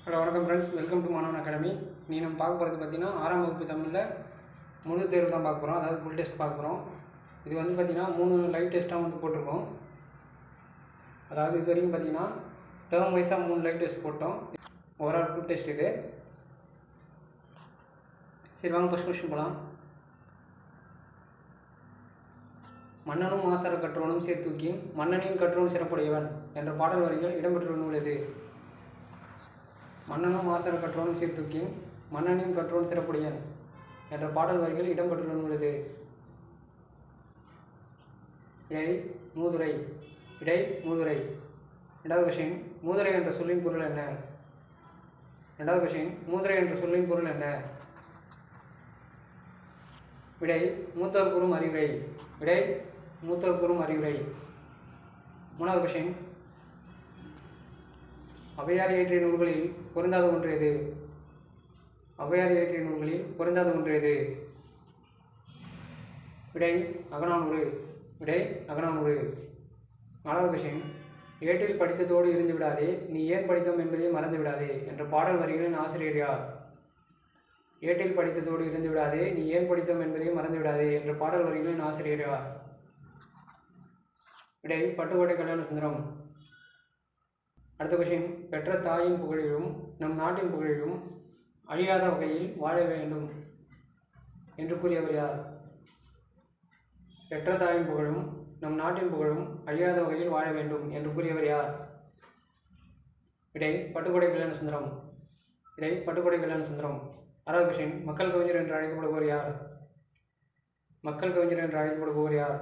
Hello வணக்கம் friends, welcome to மாணவன் academy. நீ நம்ம பார்க்க போகிறது பார்த்தீங்கன்னா 6ஆம் வகுப்பு தமிழில் முழு தேர்வு தான் பார்க்க போகிறோம். அதாவது ஃபுல் டெஸ்ட் பார்க்க போகிறோம். இது வந்து பார்த்திங்கன்னா 3 லைவ் டெஸ்ட்டாக வந்து போட்டிருக்கோம். அதாவது இது வரைக்கும் பார்த்திங்கன்னா டேர்ம் வைஸாக 3 லைவ் டெஸ்ட் போட்டோம். ஓவரால் ஃபுல் டெஸ்ட் இது. சரி, வாங்க ஃபஸ்ட் கொஸ்டின் போகலாம். மன்னனும் மாசற கற்றோனும் சீர்தூக்கின் மன்னனின் கற்றோன் சிறப்புடையவன் என்ற பாடல் வரிகள் இடம்பெற்றுள்ள நூல் எது? மன்னனும் மாசற கற்றோனும் சீர்தூக்கின் மன்னனின் கற்றோன் சிறப்புடையன் என்ற பாடல் வரிகள் இடம்பெற்றுள்ள நூல் எது? இடை மூதுரை. இடை மூதுரை. ரெண்டாவது கொஸ்டின், மூதுரை என்ற சொல்லின் பொருள் என்ன? ரெண்டாவது கொஸ்டின், மூதுரை என்ற சொல்லின் பொருள் என்ன? விடை மூத்தோர் கூறும் அறிவுரை. விடை மூத்தோர் கூறும் அறிவுரை. மூணாவது கொஸ்டின், ஔவையார் இயற்றிய நூல்களில் பொருந்தாத ஒன்று எது? ஔவையார் இயற்றிய நூல்களில் பொருந்தாத ஒன்று எது? விடை அகநானூறு. விடை அகநானூறு. நாலாவது கொஸ்டின், ஏட்டில் படித்ததோடு இருந்து விடாதே, நீ ஏன் படித்தோம் என்பதை மறந்து விடாதே என்ற பாடல் வரிகளின் ஆசிரியர் யார்? ஏட்டில் படித்ததோடு இருந்து விடாதே, நீ ஏன் படித்தோம் என்பதை மறந்து விடாதே என்ற பாடல் வரிகளின் ஆசிரியர் யார்? விடை பட்டுக்கோட்டை கல்யாணசுந்தரம். அடுத்த கொஸ்டின், பெற்ற தாயின் புகழிலும் நம் நாட்டின் புகழிலும் அழியாத வகையில் வாழ வேண்டும் என்று கூறியவர் யார்? பெற்ற தாயின் புகழும் நம் நாட்டின் புகழும் அழியாத வகையில் வாழ வேண்டும் என்று கூறியவர் யார்? விடை பட்டுக்கோட்டை கல்யாணசுந்தரம். விடை பட்டுக்கோட்டை கல்யாணசுந்தரம். ஆறாவது கொஸ்டின், மக்கள் கவிஞர் என்று அழைக்கப்படுபவர் யார்? மக்கள் கவிஞர் என்று அழைக்கப்படுபவர் யார்?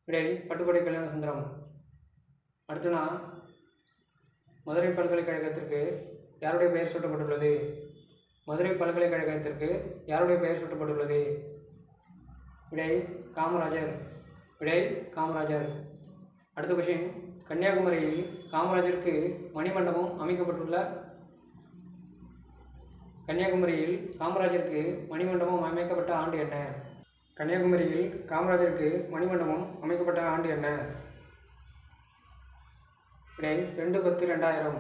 விடை பட்டுக்கோட்டை கல்யாணசுந்தரம். அடுத்தனா, மதுரை பல்கலைக்கழகத்திற்கு யாருடைய பெயர் சூட்டப்பட்டுள்ளது? மதுரை பல்கலைக்கழகத்திற்கு யாருடைய பெயர் சூட்டப்பட்டுள்ளது? விடை காமராஜர். விடை காமராஜர். அடுத்த கொஸ்டின், கன்னியாகுமரியில் காமராஜருக்கு மணிமண்டபம் அமைக்கப்பட்டுள்ள கன்னியாகுமரியில் காமராஜருக்கு மணிமண்டபம் அமைக்கப்பட்ட ஆண்டு என்ன? கன்னியாகுமரியில் காமராஜருக்கு மணிமண்டபம் அமைக்கப்பட்ட ஆண்டு என்ன? விடை 2/10/2000.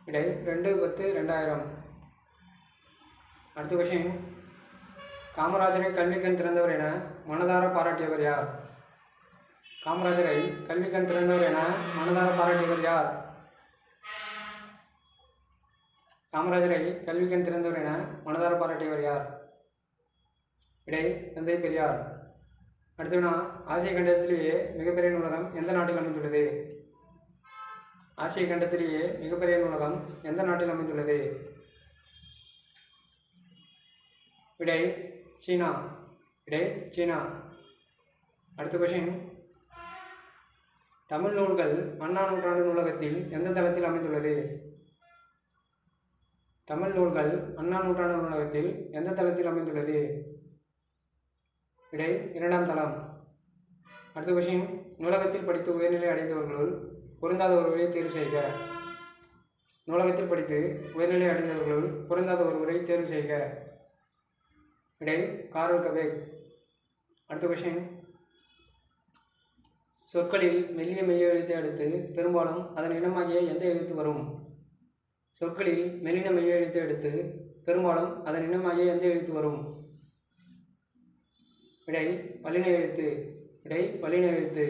விடை 2/10/2000. அடுத்த கொஸ்டின், காமராஜரை கல்விக்கண் திறந்தவர் என மனதார பாராட்டியவர் யார்? காமராஜரை கல்விக்கண் திறந்தவர் என மனதார பாராட்டியவர் யார்? காமராஜரை கல்விக்கண் திறந்தவர் என மனதார பாராட்டியவர் யார்? விடை தந்தை பெரியார். அடுத்தவனா, ஆசிய கண்டத்திலேயே மிகப்பெரிய நூலகம் எந்த நாட்டில் அமைந்துள்ளது? ஆசிய கண்டத்திலேயே மிகப்பெரிய நூலகம் எந்த நாட்டில் அமைந்துள்ளது? விடை சீனா. விடை சீனா. அடுத்த கொஸ்டின், தமிழ் நூல்கள் அண்ணா நூற்றாண்டு நூலகத்தில் எந்த தளத்தில் அமைந்துள்ளது? தமிழ் நூல்கள் அண்ணா நூற்றாண்டு நூலகத்தில் எந்த தளத்தில் அமைந்துள்ளது? விடை 2ஆம் தளம். அடுத்த கொஸ்டின், நூலகத்தில் படித்து உயர்நிலை அடைந்தவர்களுள் பொருந்தாத ஒருவரை தேர்வு செய்க. நூலகத்தில் படித்து உயர்நிலை அடைந்தவர்களுள் பொருந்தாத ஒருவரை தேர்வு செய்க. விடை கார்ல் கபேக். அடுத்த கொஸ்டின், சொற்களில் மெல்லிய மெய்ய எழுத்தை அடுத்து பெரும்பாலும் அதன் இனமாகிய எந்த எழுத்து வரும்? சொற்களில் மெல்லின மெய்ய எழுத்தை அடுத்து பெரும்பாலும் அதன் இனமாகிய எந்த எழுத்து வரும்? விடை வல்லின எழுத்து. விடை வல்லின எழுத்து.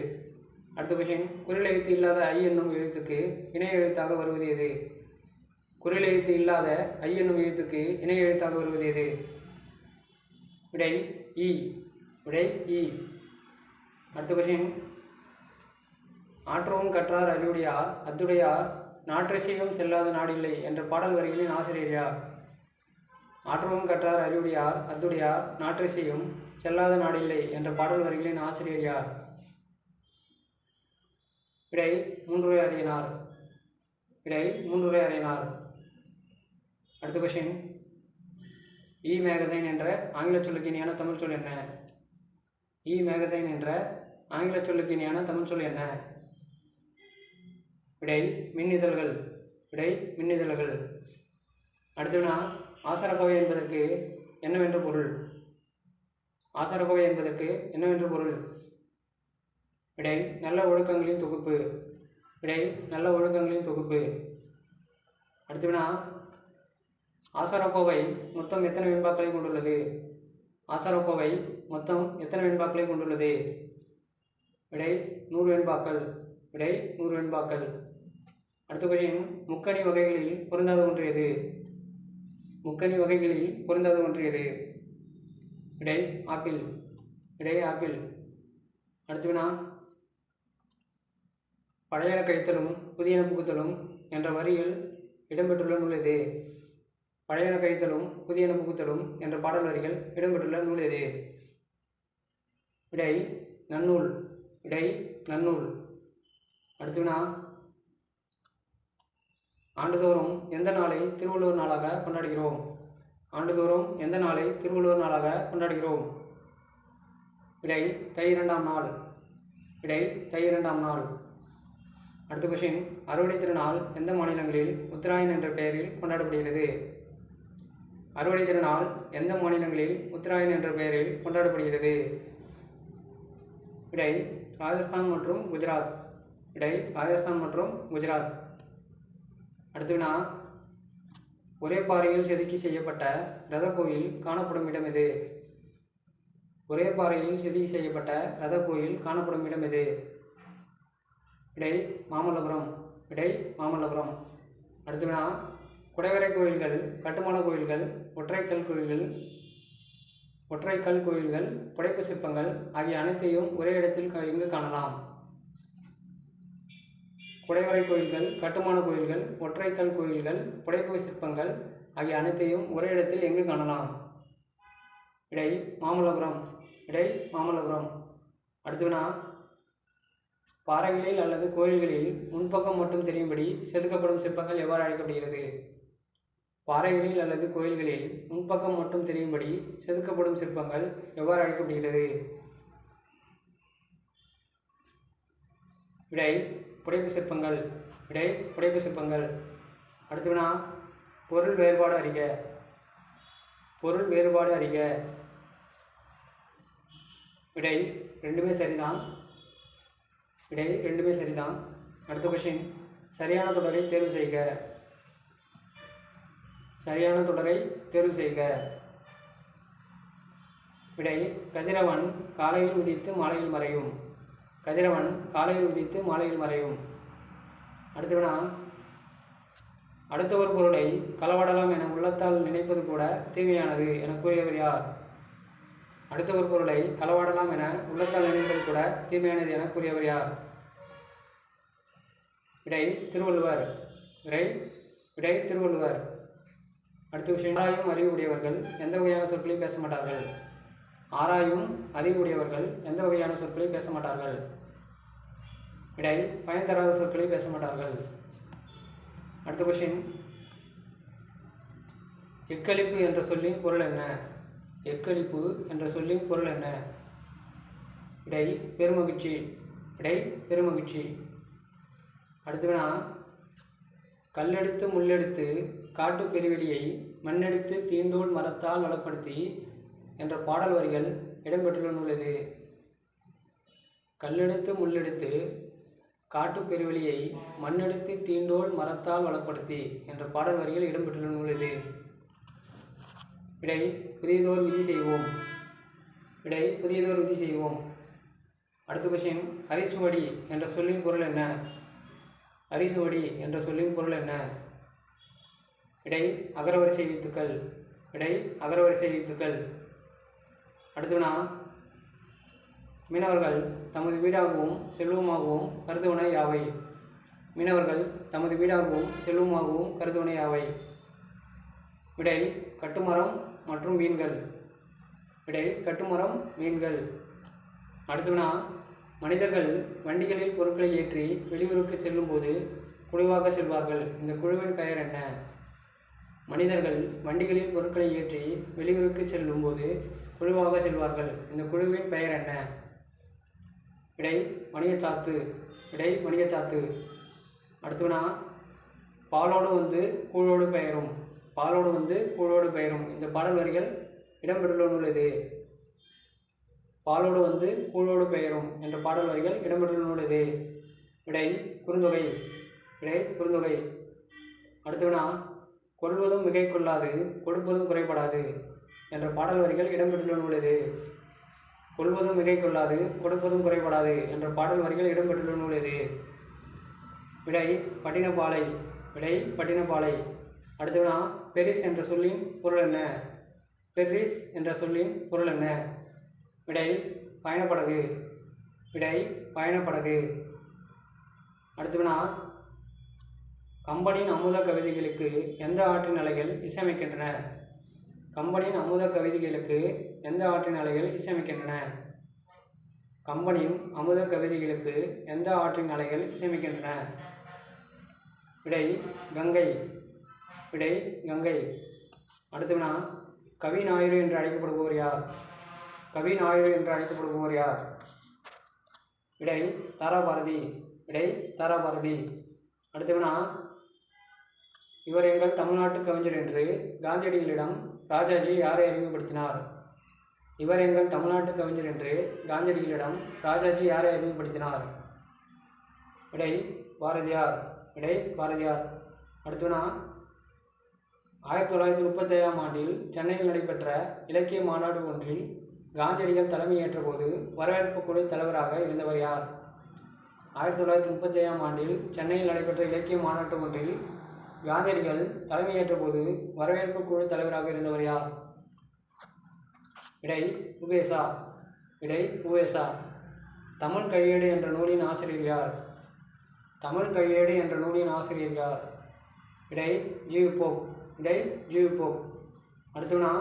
அடுத்த கொஸ்டின், குறில் எழுத்து இல்லாத ஐ என்னும் எழுத்துக்கு இணை எழுத்தாக வருவது எது? குறில் எழுத்து இல்லாத ஐ என்னும் எழுத்துக்கு இணை எழுத்தாக வருவது எது? விடை இ. விடை இ. அடுத்த கொஸ்டின், ஆற்றவும் கற்றார் அறிவுடையார் அத்துடையார் நாற்றிசையும் செல்லாத நாடில்லை என்ற பாடல் வரிகளின் ஆசிரியர் யார்? ஆற்றவும் கற்றார் அறிவுடையார் அத்துடையார் நாற்றிசையும் செல்லாத நாடில்லை என்ற பாடல் வரிகளின் ஆசிரியர் யார்? விடை மூன்றுரை அரியனார். விடை மூன்றுரை அரியனார். அடுத்த கொஸ்டின், இ மேகசைன் என்ற ஆங்கில சொல்லுக்கு இணையான தமிழ் சொல் என்ன? இ மேகசைன் என்ற ஆங்கில சொல்லுக்கு இணையான தமிழ் சொல் என்ன? விடை மின்னிதழ்கள். விடை மின்னிதழ்கள். அடுத்தனா, ஆசாரக்கோவை என்பதற்கு என்னவென்று பொருள்? ஆசாரக்கோவை என்பதற்கு என்னவென்று பொருள்? விடை நல்ல ஒழுக்கங்களின் தொகுப்பு. விடை நல்ல ஒழுக்கங்களின் தொகுப்பு. அடுத்த வினா, ஆசாரக்கோவை மொத்தம் எத்தனை வெண்பாக்களை கொண்டுள்ளது? ஆசாரக்கோவை மொத்தம் எத்தனை வெண்பாக்களை கொண்டுள்ளது? விடை 100 வெண்பாக்கள். விடை 100 வெண்பாக்கள். அடுத்த கொஸ்டின், முக்கணி வகைகளில் பொருந்தாத ஒன்று எது? முக்கணி வகைகளில் பொருந்தாத ஒன்று எது? விடை ஆப்பிள். விடை ஆப்பிள். அடுத்த வினா, பழையன கழித்தலும் புதியன புகுத்தலும் என்ற வரியில் இடம்பெற்றுள்ள நூல் எது? பழையன கழித்தலும் புதியன புகுத்தலும் என்ற பாடல் வரிகள் இடம்பெற்றுள்ள நூல் எது? விடை நன்னூல். விடை நன்னூல். அடுத்த வினா, ஆண்டுதோறும் எந்த நாளை திருவள்ளுவர் நாளாக கொண்டாடுகிறோம்? ஆண்டுதோறும் எந்த நாளை திருவள்ளுவர் நாளாக கொண்டாடுகிறோம்? விடை தை 2ஆம் நாள். விடை தை 2ஆம் நாள். அடுத்த கொஸ்டின், அறுவடை திருநாள் எந்த மாநிலங்களில் உத்தராயன் என்ற பெயரில் கொண்டாடப்படுகிறது? அறுவடை திருநாள் எந்த மாநிலங்களில் உத்தராயன் என்ற பெயரில் கொண்டாடப்படுகிறது? விடை ராஜஸ்தான் மற்றும் குஜராத். விடை ராஜஸ்தான் மற்றும் குஜராத். அடுத்த வினா, ஒரே பாறையில் செதுக்கி செய்யப்பட்ட ரத கோயில் காணப்படும் இடம் எது? ஒரே பாறையில் செதுக்கி செய்யப்பட்ட ரத கோயில் காணப்படும் இடம் எது? விடை மாமல்லபுரம். விடை மாமல்லபுரம். அடுத்த வினா, குடைவரை கோயில்கள், கட்டுமான கோயில்கள், ஒற்றைக்கல் கோயில்கள், புடைப்பு சிற்பங்கள் ஆகிய அனைத்தையும் ஒரே இடத்தில் எங்கு காணலாம்? குடைவரை கோயில்கள், கட்டுமான கோயில்கள், ஒற்றைக்கல் கோயில்கள், புடைப்பு சிற்பங்கள் ஆகிய அனைத்தையும் ஒரே இடத்தில் எங்கு காணலாம்? விடை மாமல்லபுரம். விடை மாமல்லபுரம். அடுத்த வினா, பாறைகளில் அல்லது கோயில்களில் முன்பக்கம் மட்டும் தெரியும்படி செதுக்கப்படும் சிற்பங்கள் எவ்வாறு அழைக்கப்படுகிறது? பாறைகளில் அல்லது கோயில்களில் முன்பக்கம் மட்டும் தெரியும்படி செதுக்கப்படும் சிற்பங்கள் எவ்வாறு அழைக்கப்படுகிறது? விடை புடைப்பு சிற்பங்கள். விடை புடைப்பு சிற்பங்கள். அடுத்த வினா, பொருள் வேறுபாடு அறிக. பொருள் வேறுபாடு அறிக. விடை ரெண்டுமே சரிதான். விடை ரெண்டுமே சரிதான். அடுத்த கொஸ்டின், சரியான தொடரை தேர்வு செய்க. சரியான தொடரை தேர்வு செய்க. விடை கதிரவன் காலையில் உதித்து மாலையில் மறையும். கதிரவன் காலையில் உதித்து மாலையில் மறையும். அடுத்த வினா, அடுத்த ஒரு பொருளை களவாடலாம் என உள்ளத்தால் நினைப்பது கூட தீமையானது என கூறியவர் யார்? அடுத்த ஒரு பொருளை களவாடலாம் என உள்ளத்தால் நினைப்பது கூட தீமையானது என கூறியவர் யார்? விடை திருவள்ளுவர். விடை திருவள்ளுவர். அடுத்த விஷயம், ஆராயும் அறிவு உடையவர்கள் எந்த வகையான சொற்களை பேச மாட்டார்கள்? ஆராயும் அறிவு உடையவர்கள் எந்த வகையான சொற்களை பேச மாட்டார்கள்? விடை பயன் தராத சொற்களை பேச மாட்டார்கள். அடுத்த கொஸ்டின், எக்களிப்பு என்ற சொல்லின் பொருள் என்ன? எக்களிப்பு என்ற சொல்லின் பொருள் என்ன? விடை பெருமகிழ்ச்சி. விடை பெருமகிழ்ச்சி. அடுத்த வினா, கல்லெடுத்து முள்ளெடுத்து காட்டு பெருவெளியை மண்ணெடுத்து தீண்டோல் மரத்தால் வளப்படுத்தி என்ற பாடல் வரிகள் இடம்பெற்றுள்ள நூல் எது? கல்லெடுத்து முள்ளெடுத்து காட்டு பெருவெளியை மண்ணெடுத்து தீண்டோல் மரத்தால் வளப்படுத்தி என்ற பாடல் வரிகள் இடம்பெற்றுள்ள நூல் எது? விடை புதியதோர் விதி செய்வோம். விடை புதியதோர் விதி செய்வோம். அடுத்த கொஸ்டின், அரிசுவடி என்ற சொல்லின் பொருள் என்ன? அரிசுவடி என்ற சொல்லின் பொருள் என்ன? விடை அகரவரிசை எழுத்துக்கள். விடை அகரவரிசை எழுத்துக்கள். அடுத்த வினா, மீனவர்கள் தமது வீடாகவும் செல்வமாகவும் கருதுவன யாவை? மீனவர்கள் தமது வீடாகவும் செல்வமாகவும் கருதுவன யாவை? விடை கட்டுமரம் மற்றும் மீன்கள். விடை கட்டுமரம் மீன்கள். அடுத்த வினா, மனிதர்கள் வண்டிகளில் பொருட்களை ஏற்றி வெளியூருக்கு செல்லும் போது குழுவாக செல்வார்கள். இந்த குழுவின் பெயர் என்ன? மனிதர்கள் வண்டிகளில் பொருட்களை ஏற்றி வெளியூருக்கு செல்லும் போது குழுவாக செல்வார்கள். இந்த குழுவின் பெயர் என்ன? விடை வணிகச்சாத்து. விடை வணிகச்சாத்து. அடுத்த வினா, பாலோடு வந்து கூழோடு பெயரும். பாலோடு வந்து கூழோடு பெயரும் இந்த பாடல் வரிகள் இடம்பெற்றுள்ள நூல் எது? பாலோடு வந்து கூழோடு பெயரும் என்ற பாடல் வரிகள் இடம்பெற்றுள்ள நூல் எது? விடை குறுந்தொகை. விடை குறுந்தொகை. அடுத்த வினா, கொள்வதும் மிகை கொள்ளாது கொடுப்பதும் குறைபடாது என்ற பாடல் வரிகள் இடம்பெற்றுள்ள நூல் எது? கொள்வதும் மிகை கொள்ளாது கொடுப்பதும் குறைபடாது என்ற பாடல் வரிகள் இடம்பெற்றுள்ள நூல் எது? விடை பட்டினப்பாலை. விடை பட்டினப்பாலை. அடுத்த வினா, பெரிஸ் என்ற சொல்லின் பொருள் என்ன? பெர்ரிஸ் என்ற சொல்லின் பொருள் என்ன? விடை பயணப்படகு. விடை பயணப்படகு. அடுத்த வினா, கம்பனின் அமுத கவிதைகளுக்கு எந்த ஆற்றின் அலைகள் இசையமைக்கின்றன? கம்பனின் அமுத கவிதைகளுக்கு எந்த ஆற்றின் அலைகள் இசையமைக்கின்றன? கம்பனின் அமுத கவிதைகளுக்கு எந்த ஆற்றின் அலைகள் இசையமைக்கின்றன? விடை கங்கை. விடை கங்கை. அடுத்த வினா, கவி ஞாயிறு என்று அழைக்கப்படுபவர் யார்? கவி ஞாயிறு என்று அழைக்கப்படுபவர் யார்? விடை தாராபாரதி. விடை தாராபாரதி. அடுத்த வினா, இவர் எங்கள் தமிழ்நாட்டு கவிஞர் என்று காந்தியடிகளிடம் ராஜாஜி யாரை அறிமுகப்படுத்தினார்? இவர் எங்கள் தமிழ்நாட்டு கவிஞர் என்று காந்தியடிகளிடம் ராஜாஜி யாரை அறிமுகப்படுத்தினார்? விடை பாரதியார். விடை பாரதியார். அடுத்த வினா, 1935ஆம் ஆண்டில் சென்னையில் நடைபெற்ற இலக்கிய மாநாடு ஒன்றில் காந்தியடிகள் தலைமையேற்ற போது வரவேற்பு குழு தலைவராக இருந்தவர் யார்? 1935ஆம் ஆண்டில் சென்னையில் நடைபெற்ற இலக்கிய மாநாட்டு ஒன்றில் காந்தியடிகள் தலைமையேற்ற போது வரவேற்பு குழு தலைவராக இருந்தவர் யார்? விடை உவேசா. விடை உவேசா. தமிழ் கையேடு என்ற நூலின் ஆசிரியர் யார்? தமிழ் கையேடு என்ற நூலின் ஆசிரியர் யார்? விடை ஜி.வி.போப். விடை ஜி.வி.போப். அடுத்த வினா,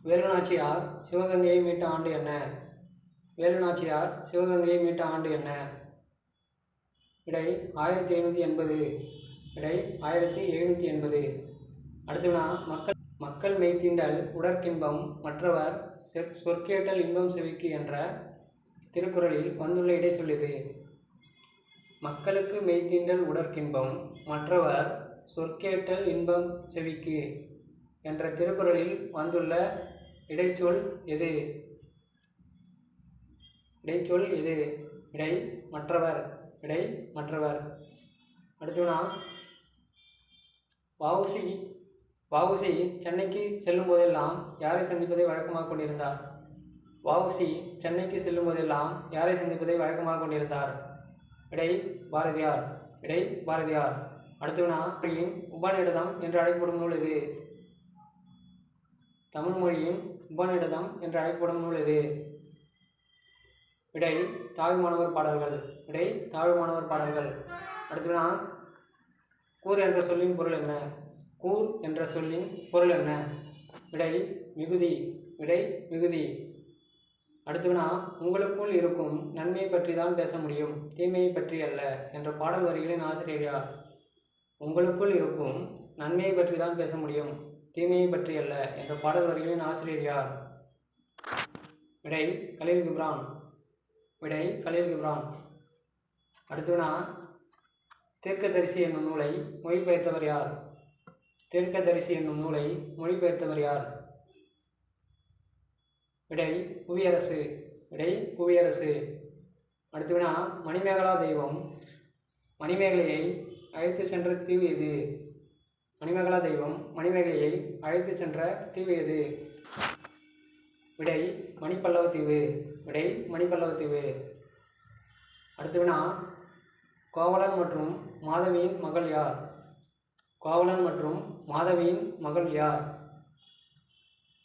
வேலுநாச்சியார் சிவகங்கையை மீட்ட ஆண்டு என்ன? வேலுநாச்சியார் சிவகங்கையை மீட்ட ஆண்டு என்ன? விடை 1780. விடை 1780. அடுத்த வினா, மக்கள் மெய்த்தீண்டல் உடற்கின்பம் மற்றவர் சொற்கேட்டல் இன்பம் செவிக்கு என்ற திருக்குறளில் வந்துள்ள இடை சொல்லியது. மக்களுக்கு மெய்த்தீண்டல் உடற்கின்பம் மற்றவர் சொற்கேட்டல் இன்பம் செவிக்கு என்ற திருக்குறளில் வந்துள்ள இடைச்சொல் எது? இடைச்சொல் எது? விடை மற்றவர். விடை மற்றவர். அடுத்த வினா, வ.உ.சி. சென்னைக்கு செல்லும் போதெல்லாம் யாரை சந்திப்பதை வழக்கமாக கொண்டிருந்தார்? வ.உ.சி. சென்னைக்கு செல்லும் போதெல்லாம் யாரை சந்திப்பதை வழக்கமாக கொண்டிருந்தார்? விடை பாரதியார். விடை பாரதியார். அடுத்த வினா, மொழியின் உபநிடதம் என்று அழைக்கப்படும் நூல் எது? தமிழ் மொழியின் உபநிடதம் என்று அழைக்கப்படும் நூல் எது? விடை தாய்மானவர் பாடல்கள். விடை தாய்மானவர் பாடல்கள். அடுத்த வினா, கூர் என்ற சொல்லின் பொருள் என்ன? கூர் என்ற சொல்லின் பொருள் என்ன? விடை மிகுதி. விடை மிகுதி. அடுத்த வினா, உங்களுக்குள் இருக்கும் நன்மையை பற்றி தான் பேச முடியும், தீமையை பற்றி அல்ல என்ற பாடல் வரிகளின் ஆசிரியர் யார்? உங்களுக்குள் இருக்கும் நன்மையை பற்றி தான் பேச முடியும், தீமையை பற்றி அல்ல என்ற பாடல் வரிகளின் ஆசிரியர் யார்? விடை கலீல் கிப்ரான். விடை கலீல் கிப்ரான். அடுத்த வினா, தீர்க்கதரிசி என்னும் நூலை மொழிபெயர்த்தவர் யார்? தீர்க்கதரிசி என்னும் நூலை மொழிபெயர்த்தவர் யார்? விடை புவியரசு. விடை புவியரசு. அடுத்த வினா, மணிமேகலா தெய்வம் மணிமேகலையை அழைத்து சென்ற தீவு எது? மணிமேகலா தெய்வம் மணிமேகலையை அழைத்து சென்ற தீவு எது? விடை மணிப்பல்லவ தீவு. விடை மணிப்பல்லவ தீவு. அடுத்த வினா, கோவலன் மற்றும் மாதவியின் மகள் யார்? கோவலன் மற்றும் மாதவியின் மகள் யார்?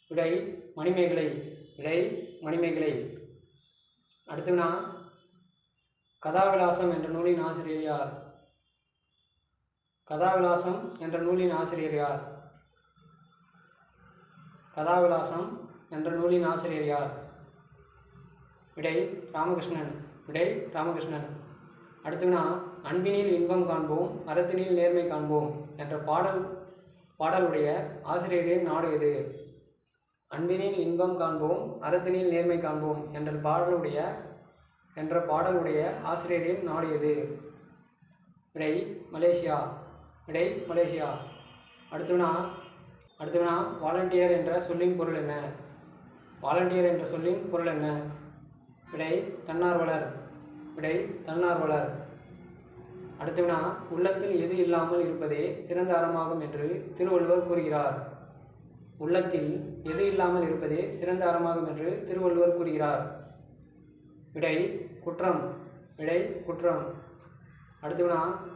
விடை மணிமேகலை. விடை மணிமேகலை. அடுத்த வினா, கதாவிலாசம் என்ற நூலின் ஆசிரியர் யார்? கதாவிலாசம் என்ற நூலின் ஆசிரியர் யார்? கதாவிலாசம் என்ற நூலின் ஆசிரியர் யார்? விடை ராமகிருஷ்ணன். விடை ராமகிருஷ்ணன். அடுத்த வினா, அன்பினில் இன்பம் காண்போம் அறத்தினில் நேர்மை காண்போம் என்ற பாடலுடைய ஆசிரியரின் நாடு எது? அன்பினில் இன்பம் காண்போம் அறத்தினில் நேர்மை காண்போம் என்ற பாடலுடைய ஆசிரியரின் நாடு எது? விடை மலேசியா. விடை மலேசியா. அடுத்த வினா, வாலண்டியர் என்ற சொல்லின் பொருள் என்ன? வாலண்டியர் என்ற சொல்லின் பொருள் என்ன? விடை தன்னார்வலர். விடை தன்னார்வலர். அடுத்த வினா, உள்ளத்தில் எது இல்லாமல் இருப்பதே சிறந்த அறமாகும் என்று திருவள்ளுவர் கூறுகிறார். உள்ளத்தில் எது இல்லாமல் இருப்பதே சிறந்த அறமாகும் என்று திருவள்ளுவர் கூறுகிறார். விடை குற்றம். விடை குற்றம். அடுத்த வினா,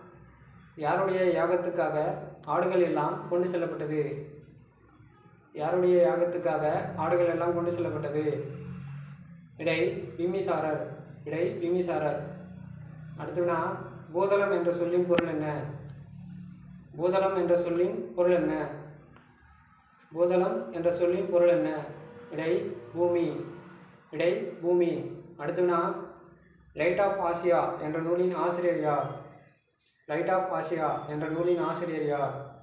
யாருடைய யாகத்துக்காக ஆடுகள் எல்லாம் கொண்டு செல்லப்பட்டது? யாருடைய யாகத்துக்காக ஆடுகள் எல்லாம் கொண்டு செல்லப்பட்டது? விடை பிம்பிசாரர். விடை பிம்பிசாரர். அடுத்த வினா, பூதளம் என்ற சொல்லின் பொருள் என்ன? பூதளம் என்ற சொல்லின் பொருள் என்ன? பூதளம் என்ற சொல்லின் பொருள் என்ன? விடை பூமி. விடை பூமி. அடுத்த வினா, லைட் ஆஃப் ஆசியா என்ற நூலின் ஆசிரியர் யார்? லைட் ஆஃப் ஆசியா என்ற நூலின் ஆசிரியர் யார்?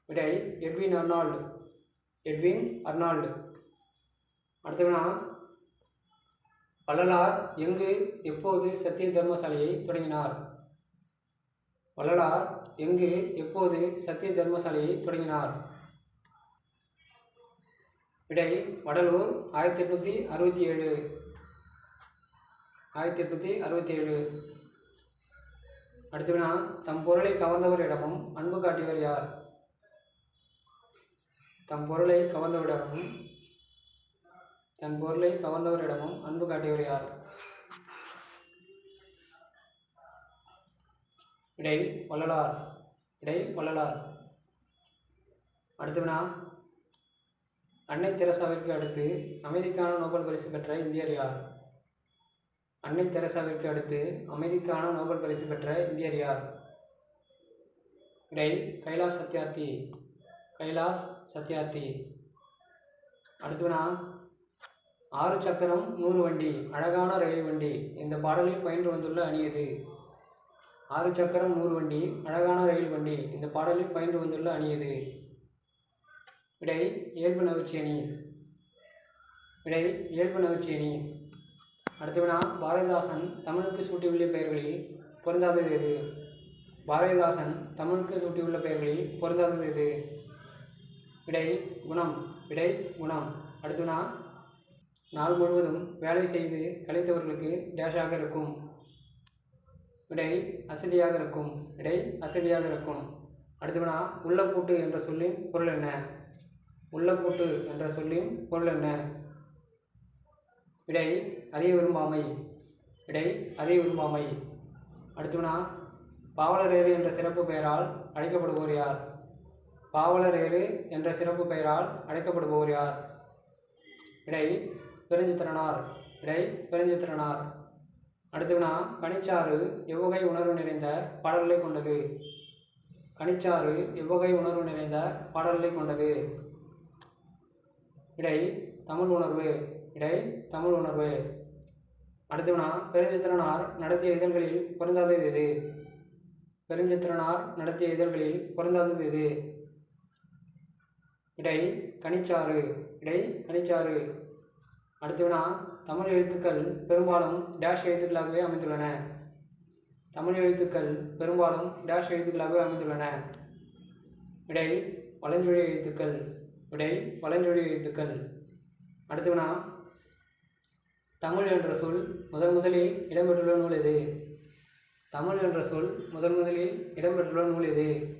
விடை எட்வின் அர்னால்டு. Edwin Arnold. அடுத்த வினா, வள்ளலார் எங்கு எப்போது சத்திய தர்மசாலையை தொடங்கினார்? வள்ளலார் எங்கு எப்போது சத்திய தர்மசாலையை தொடங்கினார்? விடை வடலூர். 1867. 1867. அடுத்த வினா, தம் பொருளை கவர்ந்தவரிடமும் அன்பு காட்டியவர் யார்? தம் பொருளை கவர்ந்தவரிடமும் அன்பு காட்டியவர் யார்? விடை வள்ளலார். விடை வள்ளலார். அடுத்த வினா, அன்னை தெரசாவிற்கு அடுத்து அமைதிக்கான நோபல் பரிசு பெற்ற இந்தியர் யார்? அன்னை தெரசாவிற்கு அடுத்து அமைதிக்கான நோபல் பரிசு பெற்ற இந்தியர் யார்? விடை கைலாஷ் சத்யார்த்தி. கைலாஷ் சத்யார்த்தி. அடுத்த வினா, 6 சக்கரம் 100 வண்டி அழகான ரயில் வண்டி இந்த பாடலில் பயின்று வந்துள்ள அணி எது? 6 சக்கரம் 100 வண்டி அழகான ரயில் வண்டி இந்த பாடலில் பயின்று வந்துள்ள அணி எது? விடை இயல்பு நவிற்சி அணி. விடை இயல்பு நவிற்சி அணி. அடுத்த வினா, பாரதிதாசன் தமிழுக்கு சூட்டியுள்ள பெயர்களில் பொருந்தாதது எது? பாரதிதாசன் தமிழுக்கு சூட்டியுள்ள பெயர்களில் பொருந்தாதது எது? விடை குணம். விடை குணம். அடுத்த வினா, நாள் முழுவதும் வேலை செய்து கழித்தவர்களுக்கு டேஷாக இருக்கும்? விடை அசதியாக இருக்கும். விடை அசதியாக இருக்கும். அடுத்த வினா, உள்ளப்பூட்டு என்ற சொல்லின் பொருள் என்ன? உள்ளப்பூட்டு என்ற சொல்லின் பொருள் என்ன? விடை அறிய விரும்பாமை. விடை அறிய விரும்பாமை. அடுத்த வினா, பாவலரேறு என்ற சிறப்பு பெயரால் அழைக்கப்படுபவர் யார்? பாவலரேறு என்ற சிறப்பு பெயரால் அழைக்கப்படுபவர் யார்? விடை பெருஞ்சித்திரனார். விடை பெருஞ்சித்திரனார். அடுத்த வினா, கனிச்சாறு எவ்வகை உணர்வு நிறைந்த பாடல்களை கொண்டது? கனிச்சாறு எவ்வகை உணர்வு நிறைந்த பாடல்களை கொண்டது? விடை தமிழ் உணர்வு. விடை தமிழ் உணர்வு. அடுத்த வினா, பெருஞ்சித்திரனார் நடத்திய இதழ்களில் பொருந்தாதது எது? பெருஞ்சித்திரனார் நடத்திய இதழ்களில் பொருந்தாதது எது? விடை கனிச்சாறு. விடை கனிச்சாறு. அடுத்த வினா, தமிழ் எழுத்துக்கள் பெரும்பாலும் டேஷ் எழுத்துக்களாகவே அமைந்துள்ளன? தமிழ் எழுத்துக்கள் பெரும்பாலும் டேஷ் எழுத்துக்களாகவே அமைந்துள்ளன? விடை வலஞ்சொலி எழுத்துக்கள். விடை வலஞ்சொலி எழுத்துக்கள். அடுத்த வினா, தமிழ் என்ற சொல் முதலில் இடம்பெற்றுள்ள நூல் எது? தமிழ் என்ற சொல் முதலில் இடம்பெற்றுள்ள நூல் எது?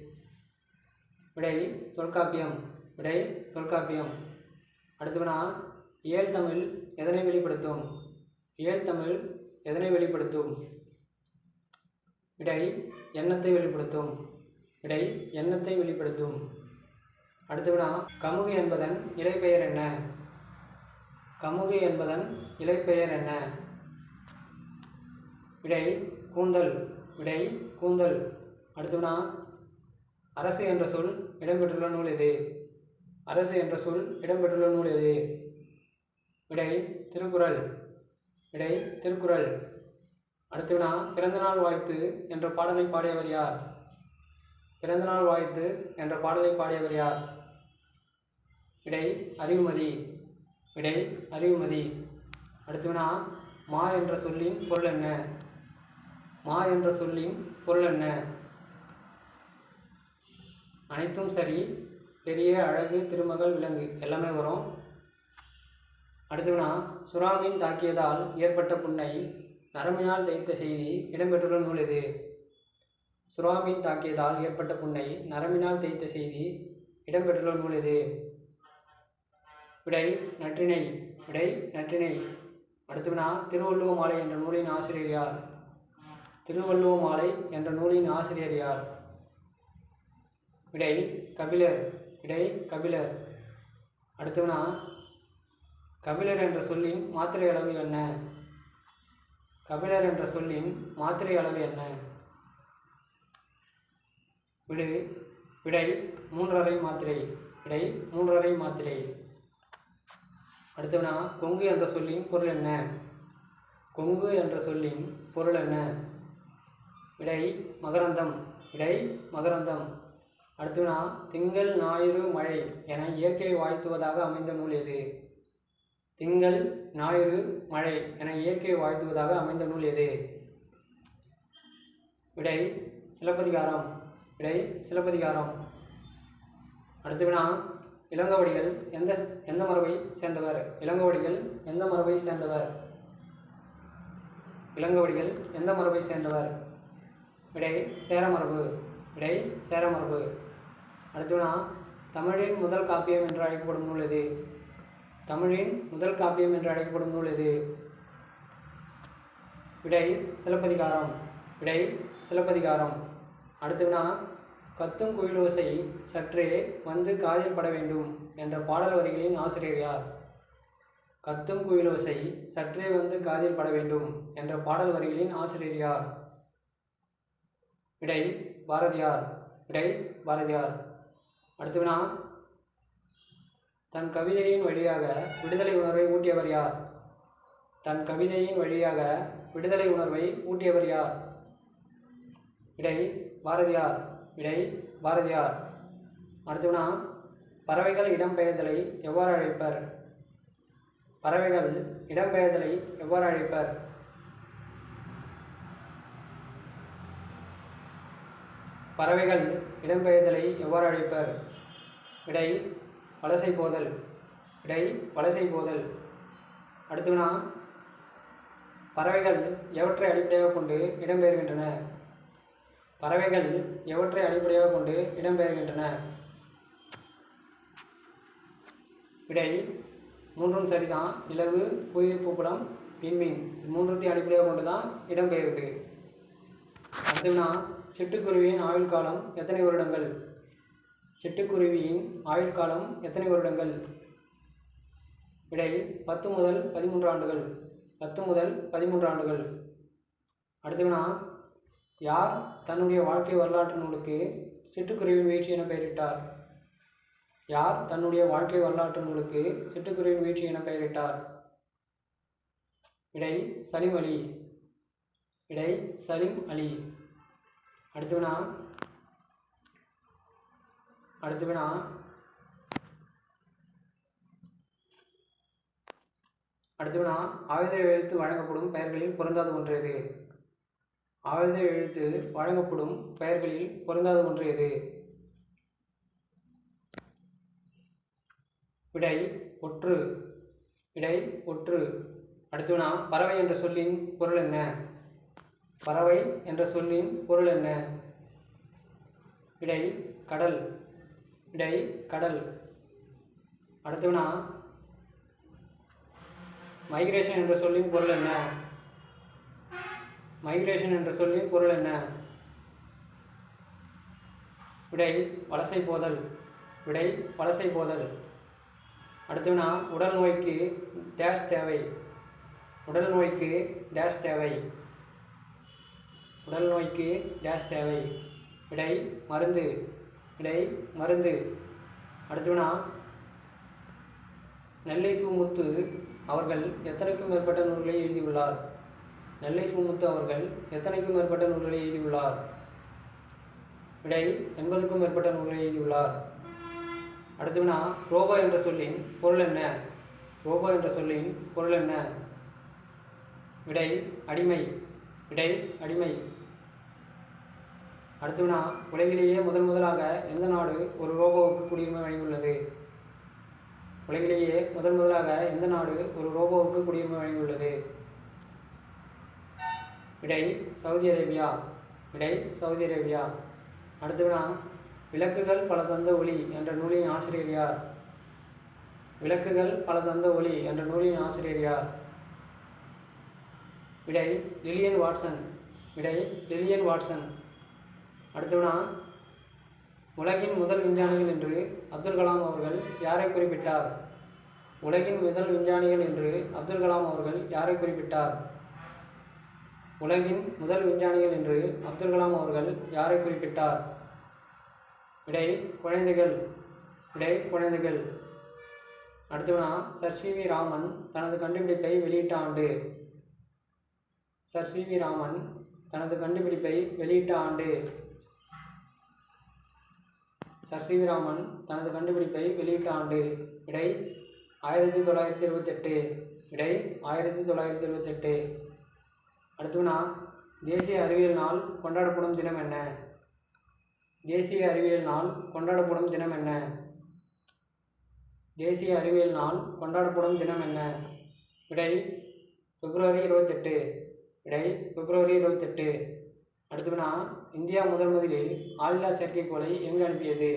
விடை தொல்காப்பியம். விடை தொல்காப்பியம். அடுத்த வினா, இயல் தமிழ் எதனை வெளிப்படுத்தும்? இயல் தமிழ் எதனை வெளிப்படுத்தும்? விடை எண்ணத்தை வெளிப்படுத்தும். விடை எண்ணத்தை வெளிப்படுத்தும். அடுத்த வினா, கமுகு என்பதன் இலைப்பெயர் என்ன? கமுகு என்பதன் இலைப்பெயர் என்ன? விடை கூந்தல். விடை கூந்தல். அடுத்த வினா, அரசு என்ற சொல் இடம்பெற்றுள்ள நூல் எது? அரசு என்ற சொல் இடம்பெற்றுள்ள நூல் எது? விடை திருக்குறள். விடை திருக்குறள். அடுத்த வினா, பிறந்தநாள் வாழ்த்து என்ற பாடலை பாடியவர் யார்? பிறந்தநாள் வாழ்த்து என்ற பாடலை பாடியவர் யார்? விடை அறிவுமதி. விடை அறிவுமதி. அடுத்த வினா, மா என்ற சொல்லின் பொருள் என்ன? மா என்ற சொல்லின் பொருள் என்ன? அனைத்தும் சரி, பெரிய, அழகு, திருமகள், விலங்கு எல்லாமே வரும். அடுத்த வினா, சுறாமீன் தாக்கியதால் ஏற்பட்ட புண்ணை நரம்பினால் தைத்த செய்தி இடம்பெற்றுள்ள நூல் எது? சுறாமீன் தாக்கியதால் ஏற்பட்ட புண்ணை நரம்பினால் தைத்த செய்தி இடம்பெற்றுள்ள நூல் எது? விடை நற்றிணை. விடை நற்றிணை. அடுத்து வினா, திருவள்ளுவ மாலை என்ற நூலின் ஆசிரியர் யார்? திருவள்ளுவ மாலை என்ற நூலின் ஆசிரியர் யார்? விடை கபிலர். விடை கபிலர். அடுத்து வினா, கபிலர் என்ற சொல்லின் மாத்திரை அளவு என்ன? கபிலர் என்ற சொல்லின் மாத்திரை அளவு என்ன? விடை 3½ மாத்திரை. விடை 3½ மாத்திரை. அடுத்து வினா, கொங்கு என்ற சொல்லின் பொருள் என்ன? கொங்கு என்ற சொல்லின் பொருள் என்ன? விடை மகரந்தம். விடை மகரந்தம். அடுத்து வினா, திங்கள் ஞாயிறு மழை என இயற்கை வாழ்த்துவதாக அமைந்த நூல் எது? திங்கள் ஞாயிறு மழை என இயற்கை வாழ்த்துவதாக அமைந்த நூல் எது? விடை சிலப்பதிகாரம். விடை சிலப்பதிகாரம். அடுத்து வினா, இளங்கோவடிகள் எந்த மரபை சேர்ந்தவர்? இளங்கோவடிகள் எந்த மரபை சேர்ந்தவர்? இளங்கோவடிகள் எந்த மரபை சேர்ந்தவர்? விடை சேரமரபு. விடை சேரமரபு. அடுத்து வினா, தமிழின் முதல் காப்பியம் என்று அழைக்கப்படும் நூல் எது? தமிழின் முதல் காப்பியம் என்று அழைக்கப்படும் நூல் எது? விடை சிலப்பதிகாரம். விடை சிலப்பதிகாரம். அடுத்து வினா, கத்தும் குயிலோசை சற்றே வந்து காதில் பட வேண்டும் என்ற பாடல் வரிகளின் ஆசிரியர் யார்? கத்தும் குயிலோசை சற்றே வந்து காதில் பட வேண்டும் என்ற பாடல் வரிகளின் ஆசிரியர் யார்? விடை பாரதியார். விடை பாரதியார். அடுத்து வினா, தன் கவிதையின் வழியாக விடுதலை உணர்வை ஊட்டியவர் யார்? தன் கவிதையின் வழியாக விடுதலை உணர்வை ஊட்டியவர் யார்? விடை பாரதியார். விடை பாரதியார். அடுத்து வினா, பறவைகள் இடம்பெயர்தலை எவ்வாறு அழைப்பர்? பறவைகள் இடம்பெயர்தலை எவ்வாறு அழைப்பர்? பறவைகள் இடம்பெயர்தலை எவ்வாறு அழைப்பர்? விடை வலசை போதல். விடை வலசை போதல். அடுத்து வினா, பறவைகள் எவற்றை அடிப்படையாக கொண்டு இடம்பெயர்கின்றன? பறவைகள் எவற்றை அடிப்படையாக கொண்டு இடம்பெயர்கின்றன? விடை மூன்றும் சரிதான். நிலவு, புவியீர்ப்பு புலம், விண்மீன், மூன்றுத்தையும் அடிப்படையாக கொண்டு தான் இடம்பெயருது. அடுத்து வினா, சிட்டுக்குருவியின் ஆயுள் காலம் எத்தனை வருடங்கள்? சிட்டுக்குருவியின் ஆயுள் காலம் எத்தனை வருடங்கள்? விடை 10 முதல் 13 ஆண்டுகள். 10 முதல் 13 ஆண்டுகள். அடுத்து வினா, யார் தன்னுடைய வாழ்க்கை வரலாற்று நூலுக்கு சிட்டுக்குருவியின் வீழ்ச்சி என பெயரிட்டார்? யார் தன்னுடைய வாழ்க்கை வரலாற்று நூலுக்கு சிட்டுக்குருவியின் வீழ்ச்சி என பெயரிட்டார்? விடை சலீம் அலி. விடை சலீம் அலி. அடுத்து வினா, ஆயுத எழுத்து வழங்கப்படும் பெயர்களில் பொருந்தாத ஒன்று எது? ஆயுத எழுத்து வழங்கப்படும் பெயர்களில் பொருந்தாத ஒன்று எது? விடை ஒற்று. விடை ஒற்று. அடுத்து வினா, பறவை என்ற சொல்லின் பொருள் என்ன? பறவை என்ற சொல்லின் பொருள் என்ன? விடை கடல். விடை கடல். அடுத்து வினா, மைக்ரேஷன் என்ற சொல்லின் பொருள் என்ன? மைக்ரேஷன் என்ற சொல்லின் பொருள் என்ன? விடை வலசை போதல். விடை வலசை போதல். அடுத்து வினா, உடல் நோய்க்கு டேஷ் தேவை? உடல் நோய்க்கு டேஷ் தேவை? உடல் நோய்க்கு டேஷ் தேவை? விடை மருந்து. விடை மருந்து. அடுத்து வினா, நெல்லை சு. முத்து அவர்கள் எத்தனைக்கும் மேற்பட்ட நூல்களை எழுதியுள்ளார்? நெல்லை சு. முத்து அவர்கள் எத்தனைக்கும் மேற்பட்ட நூல்களை எழுதியுள்ளார்? விடை 80க்கும் மேற்பட்ட நூல்களை எழுதியுள்ளார். அடுத்து வினா, ரோபோ என்ற சொல்லின் பொருள் என்ன? ரோபோ என்ற சொல்லின் பொருள் என்ன? விடை அடிமை. விடை அடிமை. அடுத்து வினா, உலகிலேயே முதலாக எந்த நாடு ஒரு ரோபோவுக்கு குடியுரிமை வழங்கியுள்ளது? உலகிலேயே முதலாக எந்த நாடு ஒரு ரோபோவுக்கு குடியுரிமை வழங்கியுள்ளது? விடை சவுதி அரேபியா. விடை சவுதி அரேபியா. அடுத்த வினா, விளக்குகள் பல தந்த ஒளி என்ற நூலின் ஆசிரியர் யார்? விளக்குகள் பல தந்த ஒளி என்ற நூலின் ஆசிரியர் யார்? விடை லில்லியன் வாட்சன். விடை லில்லியன் வாட்சன். அடுத்த வினா, உலகின் முதல் விஞ்ஞானிகள் என்று அப்துல் கலாம் அவர்கள் யாரை குறிப்பிட்டார்? உலகின் முதல் விஞ்ஞானிகள் என்று அப்துல் கலாம் அவர்கள் யாரை குறிப்பிட்டார்? உலகின் முதல் விஞ்ஞானிகள் என்று அப்துல் கலாம் அவர்கள் யாரை குறிப்பிட்டார்? விடை குழந்தைகள். விடை குழந்தைகள். அடுத்த வினா, சர் சி வி ராமன் தனது கண்டுபிடிப்பை வெளியிட்ட ஆண்டு? சர் சி வி ராமன் தனது கண்டுபிடிப்பை வெளியிட்ட ஆண்டு? சர் சி வி ராமன் தனது கண்டுபிடிப்பை வெளியிட்ட ஆண்டு? விடை 1928. விடை 1928. அடுத்த வினா, தேசிய அறிவியல் நாள் கொண்டாடப்படும் தினம் என்ன? தேசிய அறிவியல் நாள் கொண்டாடப்படும் தினம் என்ன? தேசிய அறிவியல் நாள் கொண்டாடப்படும் தினம் என்ன? விடை பிப்ரவரி 28. விடை பிப்ரவரி 28. அடுத்த வினா, இந்தியா முதலில் ஆளில்லா செயற்கைக்கோளை எங்கு அனுப்பியது?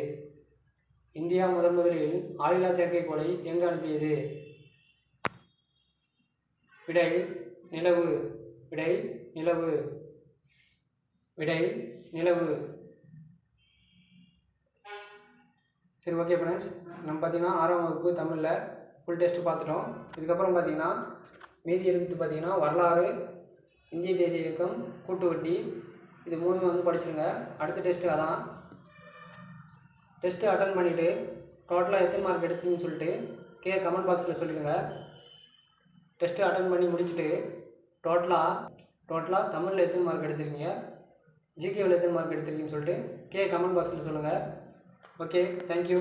இந்தியா முதலில் ஆளில்லா செயற்கைக்கோளை எங்கு அனுப்பியது? விடை நிலவு. விடை நிலவு. விடை நிலவு. சரி, ஓகே ஃப்ரெண்ட்ஸ், நம்ம பார்த்தீங்கன்னா 6ஆம் வகுப்பு தமிழில் ஃபுல் டெஸ்ட்டு பார்த்துட்டோம். இதுக்கப்புறம் பார்த்தீங்கன்னா மீதி இருக்குது. பார்த்தீங்கன்னா வரலாறு, இந்திய தேசிய இயக்கம், கூட்டு வட்டி, இது 3 வந்து படிச்சுருங்க. அடுத்த டெஸ்ட்டு அதான். டெஸ்ட்டு அட்டன் பண்ணிவிட்டு டோட்டலாக எத்தனை மார்க் எடுத்தீங்கன்னு சொல்லிட்டு கமெண்ட் பாக்ஸில் சொல்லிடுங்க. டெஸ்ட்டு அட்டன் பண்ணி முடிச்சுட்டு டோட்டலாக தமிழில் எத்தனை மார்க் எடுத்திருக்கீங்க, ஜிகேவில் எத்தனை மார்க் எடுத்திருக்கீங்கன்னு சொல்லிட்டு கமெண்ட் பாக்ஸில் சொல்லுங்கள். Okay, thank you.